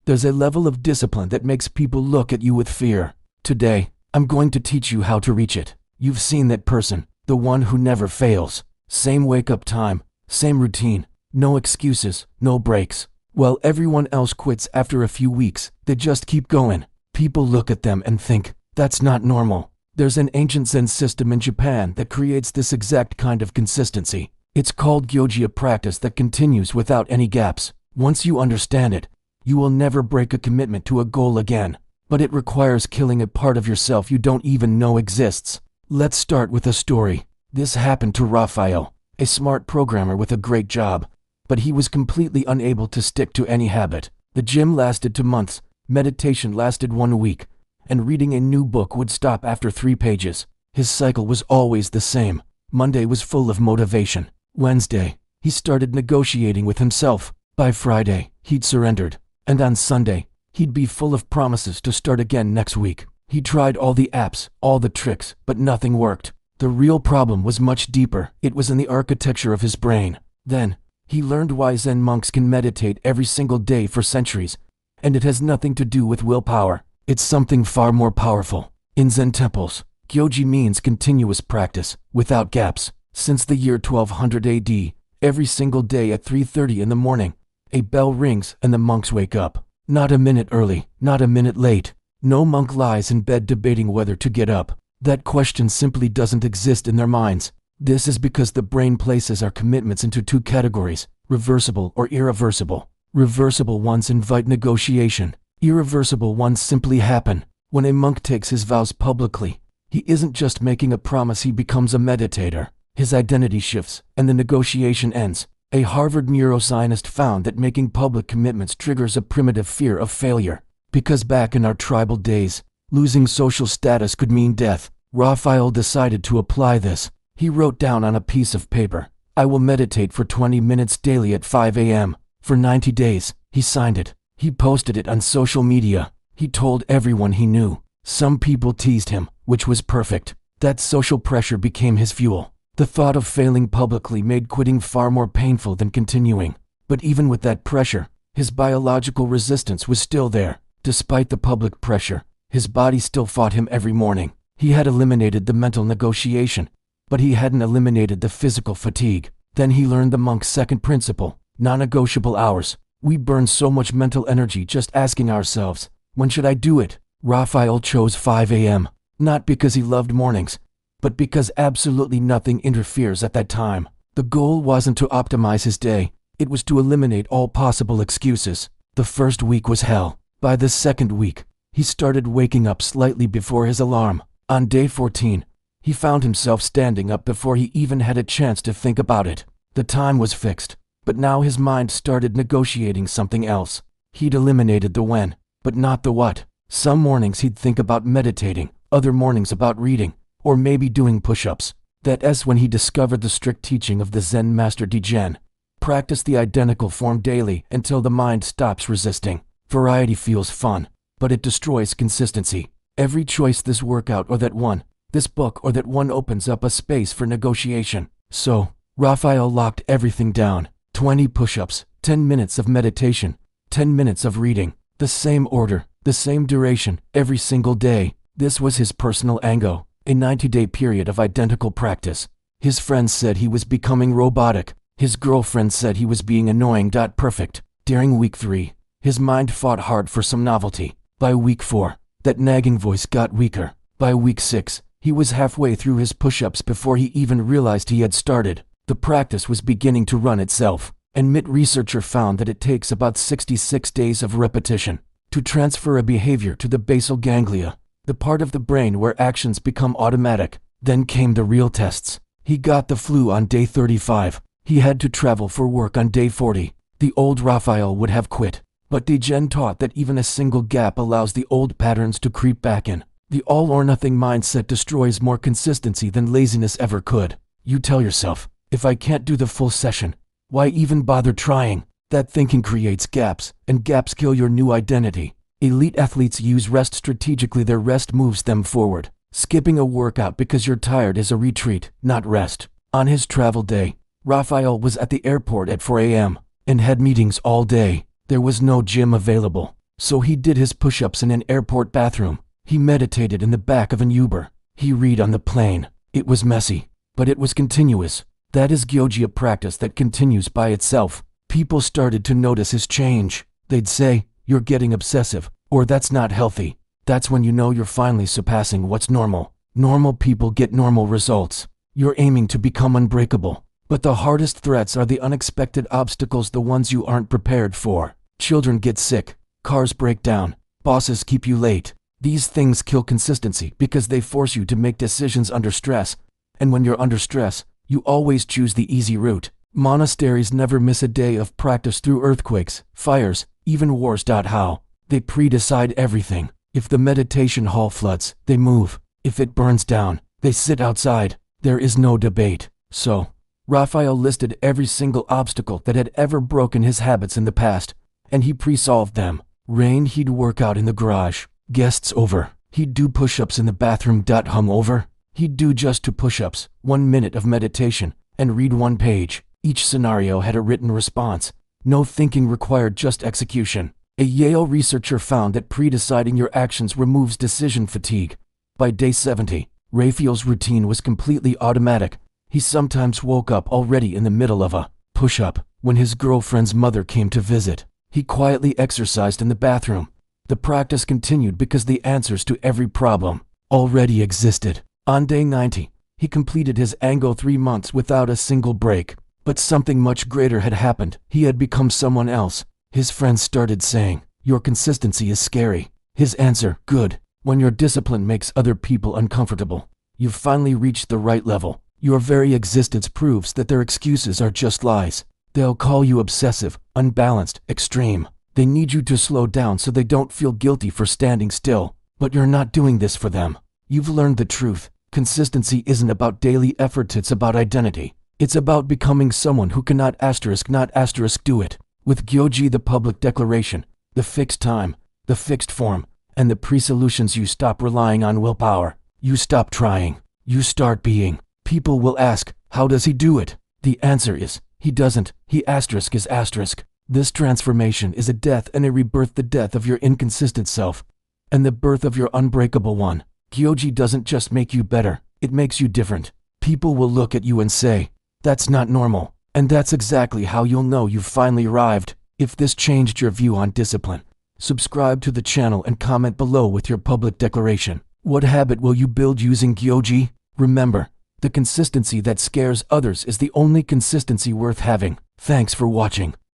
There's a level of discipline that makes people look at you with fear. Today, I'm going to teach you how to reach it. You've seen that person, the one who never fails. Same wake-up time, same routine, no excuses, no breaks. While everyone else quits after a few weeks, they just keep going. People look at them and think, that's not normal. There's an ancient Zen system in Japan that creates this exact kind of consistency. It's called Gyoji, a practice that continues without any gaps. Once you understand it, you will never break a commitment to a goal again. But it requires killing a part of yourself you don't even know exists. Let's start with a story. This happened to Raphael, a smart programmer with a great job. But he was completely unable to stick to any habit. The gym lasted 2 months, meditation lasted 1 week, and reading a new book would stop after 3 pages. His cycle was always the same. Monday was full of motivation. Wednesday, he started negotiating with himself. By Friday, he'd surrendered. And on Sunday, he'd be full of promises to start again next week. He tried all the apps, all the tricks, but nothing worked. The real problem was much deeper. It was in the architecture of his brain. Then, he learned why Zen monks can meditate every single day for centuries, and it has nothing to do with willpower. It's something far more powerful. In Zen temples, Gyoji means continuous practice, without gaps. Since the year 1200 AD, every single day at 3:30 in the morning, a bell rings and the monks wake up. Not a minute early, not a minute late. No monk lies in bed debating whether to get up. That question simply doesn't exist in their minds. This is because the brain places our commitments into 2 categories, reversible or irreversible. Reversible ones invite negotiation. Irreversible ones simply happen. When a monk takes his vows publicly, he isn't just making a promise, he becomes a meditator. His identity shifts, and the negotiation ends. A Harvard neuroscientist found that making public commitments triggers a primitive fear of failure. Because back in our tribal days, losing social status could mean death. Raphael decided to apply this. He wrote down on a piece of paper, "I will meditate for 20 minutes daily at 5 a.m. For 90 days, he signed it. He posted it on social media. He told everyone he knew. Some people teased him, which was perfect. That social pressure became his fuel. The thought of failing publicly made quitting far more painful than continuing. But even with that pressure, his biological resistance was still there. Despite the public pressure, his body still fought him every morning. He had eliminated the mental negotiation, but he hadn't eliminated the physical fatigue. Then he learned the monk's second principle, non-negotiable hours. We burn so much mental energy just asking ourselves, when should I do it? Raphael chose 5 a.m., not because he loved mornings, but because absolutely nothing interferes at that time. The goal wasn't to optimize his day, it was to eliminate all possible excuses. The first week was hell. By the second week, he started waking up slightly before his alarm. On day 14, he found himself standing up before he even had a chance to think about it. The time was fixed, but now his mind started negotiating something else. He'd eliminated the when, but not the what. Some mornings he'd think about meditating, other mornings about reading, or maybe doing push-ups. That's when he discovered the strict teaching of the Zen master Dijen. Practice the identical form daily until the mind stops resisting. Variety feels fun, but it destroys consistency. Every choice, this workout or that one, this book or that one, opens up a space for negotiation. So, Raphael locked everything down. 20 push-ups, 10 minutes of meditation, 10 minutes of reading. The same order, the same duration, every single day. This was his personal ango, a 90-day period of identical practice. His friends said he was becoming robotic. His girlfriend said he was being annoying. Perfect. During week 3, his mind fought hard for some novelty. By week 4, that nagging voice got weaker. By week 6, he was halfway through his push-ups before he even realized he had started. The practice was beginning to run itself. And MIT researcher found that it takes about 66 days of repetition to transfer a behavior to the basal ganglia, the part of the brain where actions become automatic. Then came the real tests. He got the flu on day 35. He had to travel for work on day 40. The old Raphael would have quit. But Dijen taught that even a single gap allows the old patterns to creep back in. The all-or-nothing mindset destroys more consistency than laziness ever could. You tell yourself, if I can't do the full session, why even bother trying? That thinking creates gaps, and gaps kill your new identity. Elite athletes use rest strategically. Their rest moves them forward. Skipping a workout because you're tired is a retreat, not rest. On his travel day, Raphael was at the airport at 4 a.m. and had meetings all day. There was no gym available, So he did his push-ups in an airport bathroom. He meditated in the back of an Uber. He read on the plane. It was messy, but it was continuous. That is Gyoji, a practice that continues by itself. People started to notice his change. They'd say, "You're getting obsessive," or "That's not healthy." That's when you know you're finally surpassing what's normal. Normal people get normal results. You're aiming to become unbreakable. But the hardest threats are the unexpected obstacles, the ones you aren't prepared for. Children get sick. Cars break down. Bosses keep you late. These things kill consistency because they force you to make decisions under stress. And when you're under stress, you always choose the easy route. Monasteries never miss a day of practice through earthquakes, fires, even wars. How? They pre-decide everything. If the meditation hall floods, they move. If it burns down, they sit outside. There is no debate. So, Raphael listed every single obstacle that had ever broken his habits in the past, and he pre-solved them. Rain, he'd work out in the garage. Guests over, he'd do push-ups in the bathroom. Hungover, he'd do just 2 push-ups, 1 minute of meditation, and read 1 page. Each scenario had a written response. No thinking required, just execution. A Yale researcher found that pre-deciding your actions removes decision fatigue. By day 70, Raphael's routine was completely automatic. He sometimes woke up already in the middle of a push-up. When his girlfriend's mother came to visit, he quietly exercised in the bathroom. The practice continued because the answers to every problem already existed. On day 90, he completed his Ango 3 months without a single break. But something much greater had happened. He had become someone else. His friends started saying, "Your consistency is scary." His answer, "Good. When your discipline makes other people uncomfortable, you've finally reached the right level." Your very existence proves that their excuses are just lies. They'll call you obsessive, unbalanced, extreme. They need you to slow down so they don't feel guilty for standing still. But you're not doing this for them. You've learned the truth. Consistency isn't about daily effort, it's about identity. It's about becoming someone who cannot not do it. With Gyoji, the public declaration, the fixed time, the fixed form, and the pre-solutions, you stop relying on willpower. You stop trying. You start being. People will ask, how does he do it? The answer is, he doesn't. He is asterisk. This transformation is a death and a rebirth, the death of your inconsistent self, and the birth of your unbreakable one. Gyoji doesn't just make you better, it makes you different. People will look at you and say, "That's not normal." And that's exactly how you'll know you've finally arrived. If this changed your view on discipline, subscribe to the channel and comment below with your public declaration. What habit will you build using Gyoji? Remember, the consistency that scares others is the only consistency worth having. Thanks for watching.